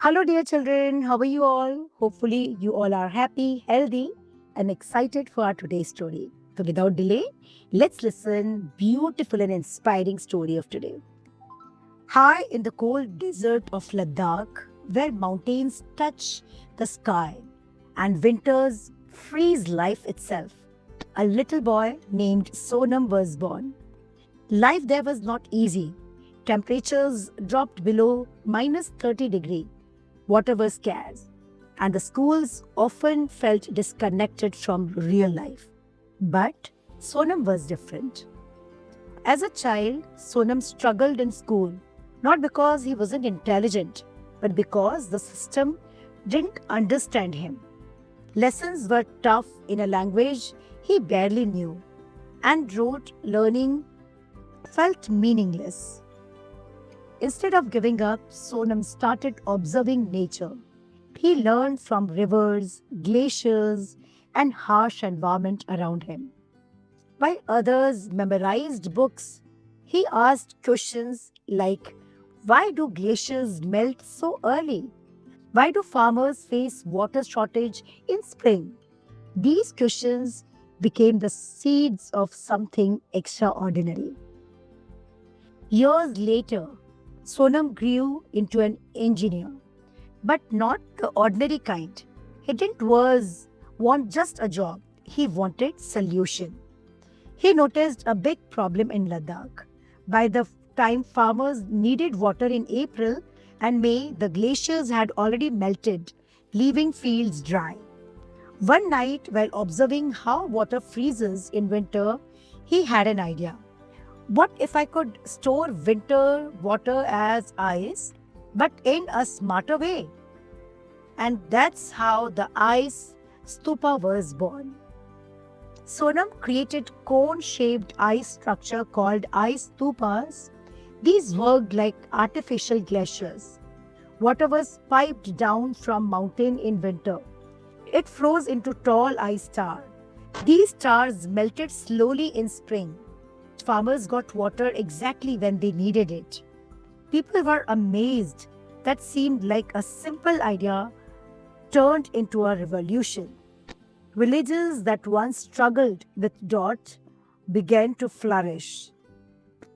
Hello, dear children. How are you all? Hopefully, you all are happy, healthy, and excited for our today's story. So, without delay, let's listen beautiful and inspiring story of today. High in the cold desert of Ladakh, where mountains touch the sky and winters freeze life itself, a little boy named Sonam was born. Life there was not easy. Temperatures dropped below minus 30 degree. Water was scarce, and the schools often felt disconnected from real life. But Sonam was different. As a child, Sonam struggled in school, not because he wasn't intelligent, but because the system didn't understand him. Lessons were tough in a language he barely knew, and rote learning felt meaningless. Instead of giving up, Sonam started observing nature. He learned from rivers, glaciers, and harsh environment around him. While others memorized books, he asked questions like, why do glaciers melt so early? Why do farmers face water shortage in spring? These questions became the seeds of something extraordinary. Years later, Sonam grew into an engineer, but not the ordinary kind. He didn't want just a job, he wanted solution. He noticed a big problem in Ladakh. By the time farmers needed water in April and May, the glaciers had already melted, leaving fields dry. One night, while observing how water freezes in winter, he had an idea. What if I could store winter water as ice, but in a smarter way? And that's how the ice stupa was born. Sonam created cone-shaped ice structure called ice stupas. These worked like artificial glaciers. Water was piped down from mountain in winter. It froze into tall ice stars. These stars melted slowly in spring. Farmers got water exactly when they needed it. People were amazed. That seemed like a simple idea turned into a revolution. Villages that once struggled with drought began to flourish.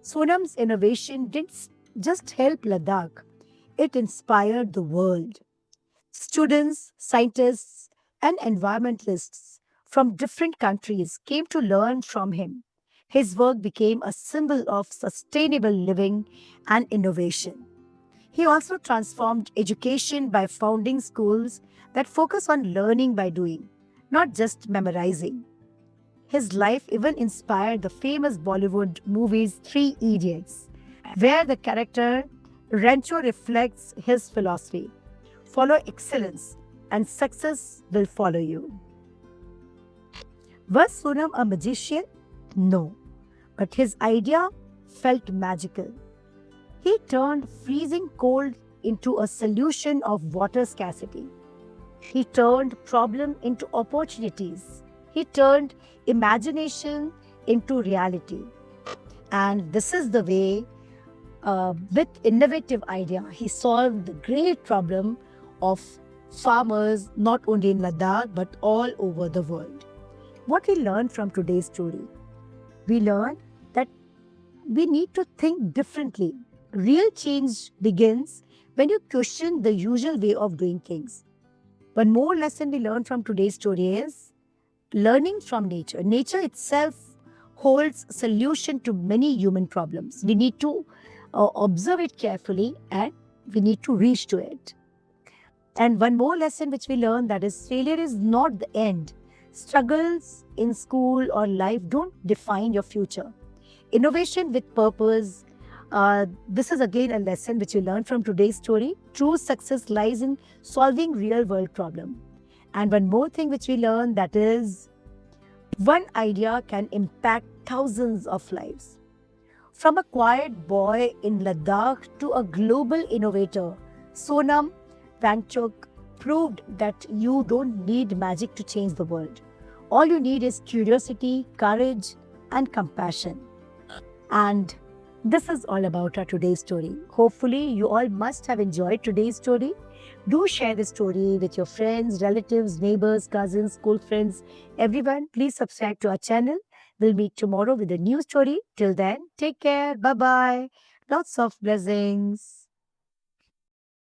Sonam's innovation didn't just help Ladakh, it inspired the world. Students, scientists, and environmentalists from different countries came to learn from him. His work became a symbol of sustainable living and innovation. He also transformed education by founding schools that focus on learning by doing, not just memorizing. His life even inspired the famous Bollywood movies Three Idiots, where the character Rancho reflects his philosophy. Follow excellence, and success will follow you. Was Sonam a magician? No, but his idea felt magical. He turned freezing cold into a solution of water scarcity. He turned problem into opportunities. He turned imagination into reality. And this is the way, with innovative idea, he solved the great problem of farmers not only in Ladakh but all over the world. What we learn from today's story? We learn that we need to think differently. Real change begins when you question the usual way of doing things. One more lesson we learn from today's story is learning from nature. Nature itself holds solution to many human problems. We need to observe it carefully and we need to reach to it. And one more lesson which we learn, that is failure is not the end. Struggles in school or life don't define your future. Innovation with purpose. This is again a lesson which we learn from today's story. True success lies in solving real world problem. And one more thing which we learn, that is one idea can impact thousands of lives. From a quiet boy in Ladakh to a global innovator, Sonam Wangchuk proved that you don't need magic to change the world. All you need is curiosity, courage, and compassion. And this is all about our today's story. Hopefully, you all must have enjoyed today's story. Do share this story with your friends, relatives, neighbors, cousins, school friends, everyone. Please subscribe to our channel. We'll meet tomorrow with a new story. Till then, take care. Bye bye. Lots of blessings.